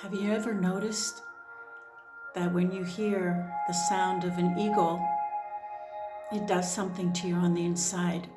Have you ever noticed that when you hear the sound of an eagle, it does something to you on the inside?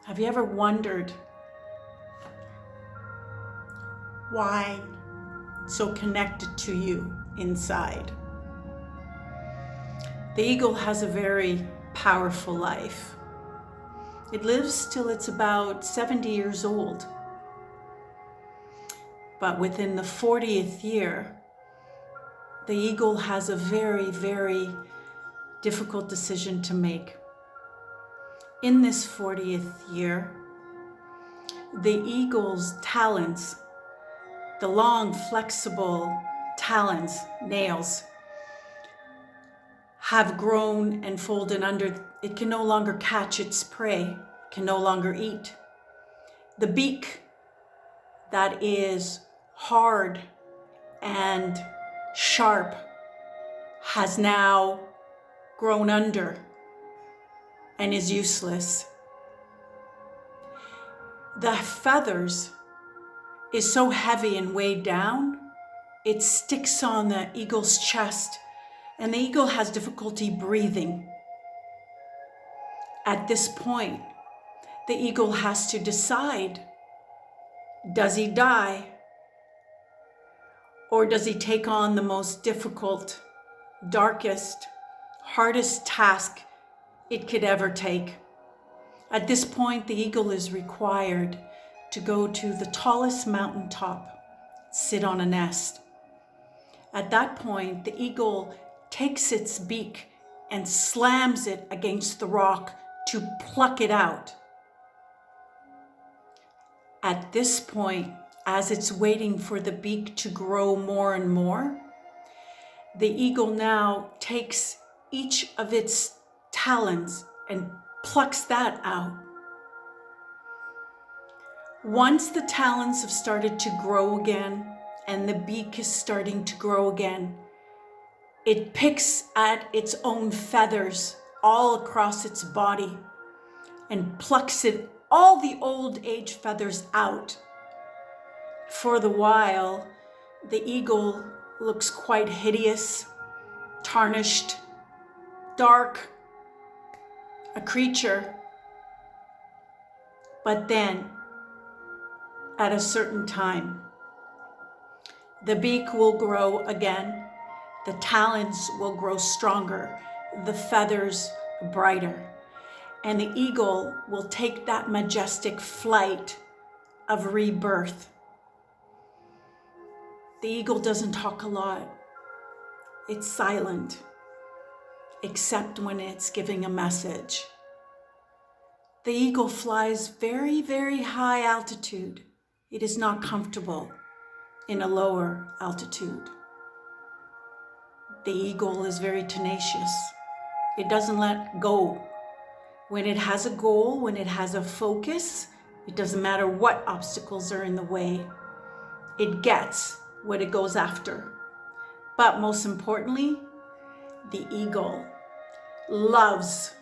Have you ever wondered why it's so connected to you inside? The eagle has a very powerful life. It lives till it's about 70 years old. But within the 40th year, the eagle has a very, very difficult decision to make. In this 40th year, the eagle's talons, the long, flexible talons, nails, have grown and folded under. It can no longer catch its prey, can no longer eat. The beak that is hard and sharp has now grown under and is useless. The feathers is so heavy and weighed down, it sticks on the eagle's chest, and the eagle has difficulty breathing. At this point, the eagle has to decide, does he die? Or does he take on the most difficult, darkest, hardest task it could ever take? At this point, the eagle is required to go to the tallest mountaintop, sit on a nest. At that point, the eagle takes its beak and slams it against the rock to pluck it out. At this point, as it's waiting for the beak to grow more and more, the eagle now takes each of its talons and plucks that out. Once the talons have started to grow again and the beak is starting to grow again, it picks at its own feathers all across its body and plucks it, all the old age feathers out. For the while, the eagle looks quite hideous, tarnished, dark, a creature. But then, at a certain time, the beak will grow again, the talons will grow stronger, the feathers brighter, and the eagle will take that majestic flight of rebirth. The eagle doesn't talk a lot. It's silent, except when it's giving a message. The eagle flies very, very high altitude. It is not comfortable in a lower altitude. The eagle is very tenacious. It doesn't let go. When it has a goal, when it has a focus, it doesn't matter what obstacles are in the way. It gets what it goes after. But most importantly, the eagle loves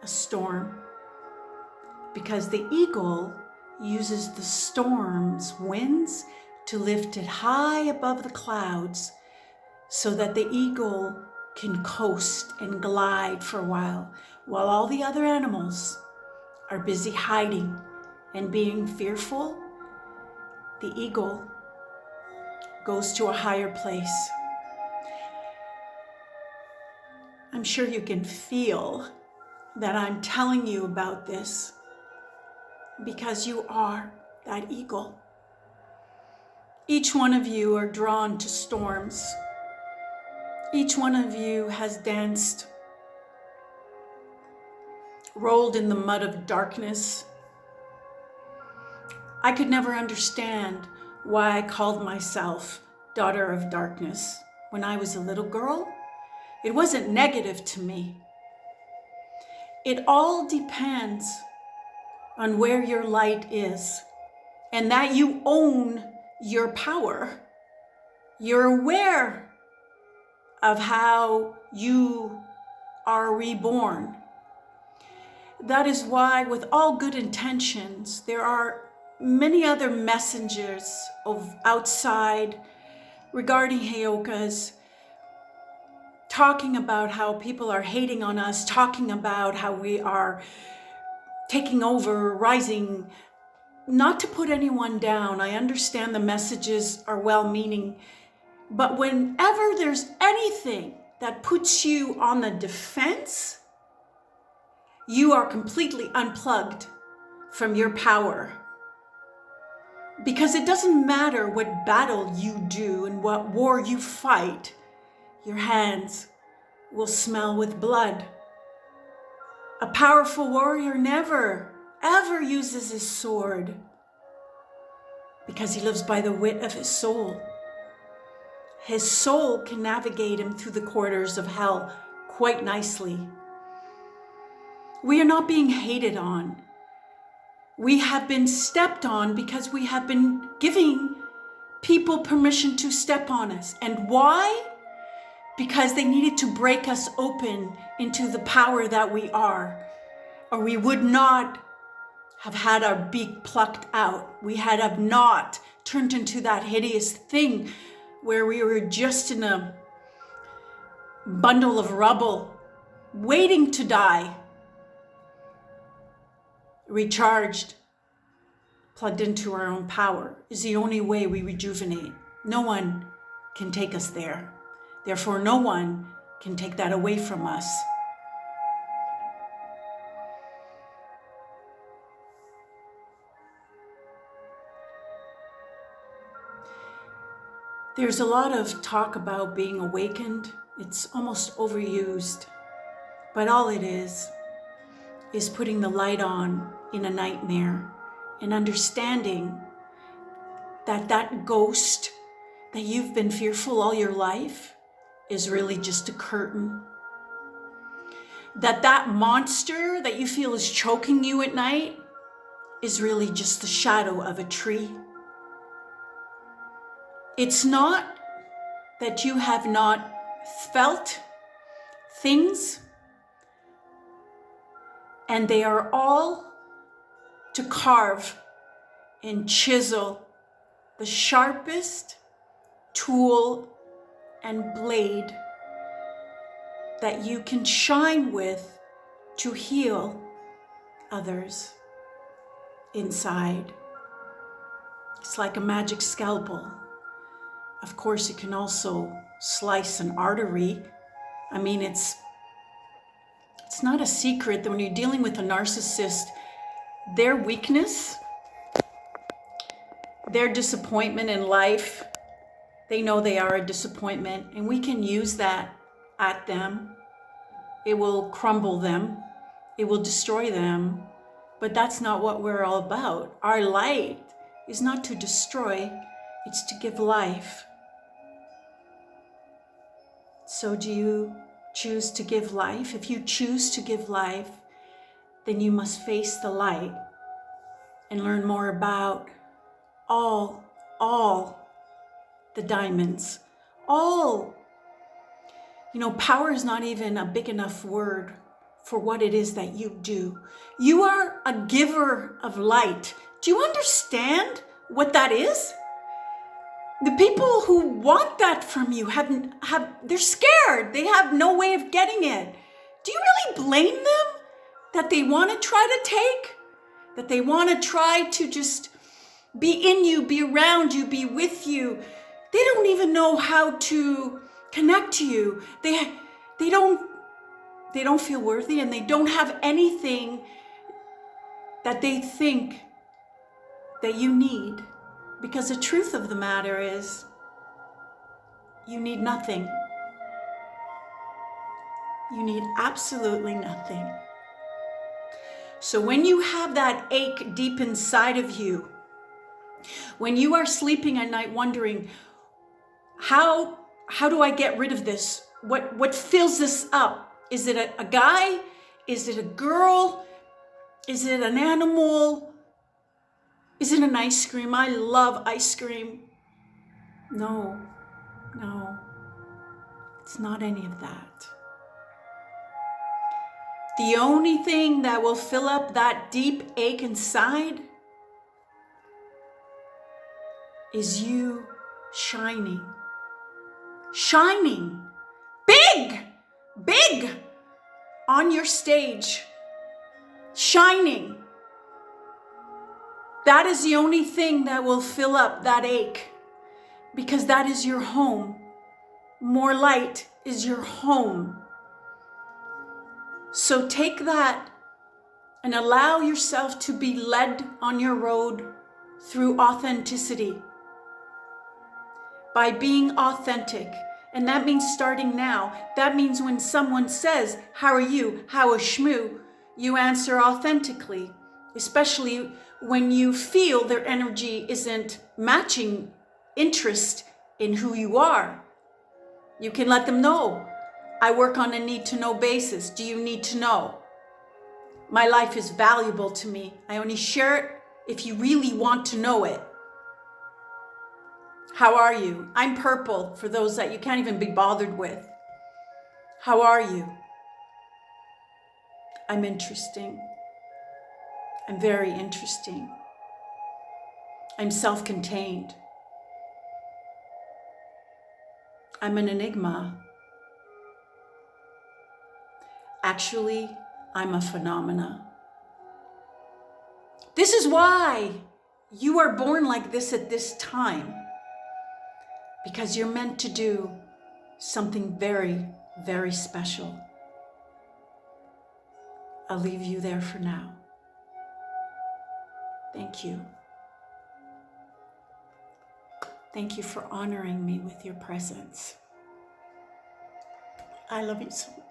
a storm, because the eagle uses the storm's winds to lift it high above the clouds so that the eagle can coast and glide for a while all the other animals are busy hiding and being fearful. The eagle goes to a higher place. I'm sure you can feel that I'm telling you about this because you are that eagle. Each one of you are drawn to storms. Each one of you has danced, rolled in the mud of darkness. I could never understand why I called myself daughter of darkness when I was a little girl. It wasn't negative to me. It all depends on where your light is and that you own your power. You're aware of how you are reborn. That is why, with all good intentions, there are many other messengers of outside regarding Heyokas, talking about how people are hating on us, talking about how we are taking over, rising. Not to put anyone down, I understand the messages are well-meaning, but whenever there's anything that puts you on the defense, you are completely unplugged from your power. Because it doesn't matter what battle you do and what war you fight, your hands will smell with blood. A powerful warrior never, ever uses his sword because he lives by the wit of his soul. His soul can navigate him through the corridors of hell quite nicely. We are not being hated on. We have been stepped on because we have been giving people permission to step on us. And why? Because they needed to break us open into the power that we are, or we would not have had our beak plucked out. We had have not turned into that hideous thing where we were just in a bundle of rubble, waiting to die, recharged, plugged into our own power is the only way we rejuvenate. No one can take us there. Therefore, no one can take that away from us. There's a lot of talk about being awakened. It's almost overused. But all it is putting the light on in a nightmare and understanding that that ghost that you've been fearful all your life is really just a curtain. That monster that you feel is choking you at night is really just the shadow of a tree. It's not that you have not felt things, and they are all to carve and chisel the sharpest tool and blade that you can shine with to heal others inside. It's like a magic scalpel. Of course, it can also slice an artery. I mean, it's not a secret that when you're dealing with a narcissist, their weakness, their disappointment in life, they know they are a disappointment, and we can use that at them. It will crumble them. It will destroy them. But that's not what we're all about. Our light is not to destroy, it's to give life. So do you choose to give life? If you choose to give life, then you must face the light and learn more about all the diamonds. Power is not even a big enough word for what it is that you do. You are a giver of light. Do you understand what that is? The people who want that from you they're scared. They have no way of getting it. Do you really blame them that they want to try to take? That they want to try to just be in you, be around you, be with you? They don't even know how to connect to you. They don't feel worthy, and they don't have anything that they think that you need. Because the truth of the matter is, you need nothing. You need absolutely nothing. So when you have that ache deep inside of you, when you are sleeping at night wondering, how do I get rid of this? What fills this up? Is it a guy? Is it a girl? Is it an animal? Is it an ice cream? I love ice cream. No, it's not any of that. The only thing that will fill up that deep ache inside is you shining shining, big, big on your stage, shining. That is the only thing that will fill up that ache, because that is your home. More light is your home. So take that and allow yourself to be led on your road through authenticity. By being authentic. And that means starting now. That means when someone says, how are you? How is shmoo? You answer authentically, especially when you feel their energy isn't matching interest in who you are. You can let them know, I work on a need to know basis. Do you need to know? My life is valuable to me. I only share it if you really want to know it. How are you? I'm purple for those that you can't even be bothered with. How are you? I'm interesting. I'm very interesting. I'm self-contained. I'm an enigma. Actually, I'm a phenomena. This is why you are born like this at this time. Because you're meant to do something very, very special. I'll leave you there for now. Thank you. Thank you for honoring me with your presence. I love you so much.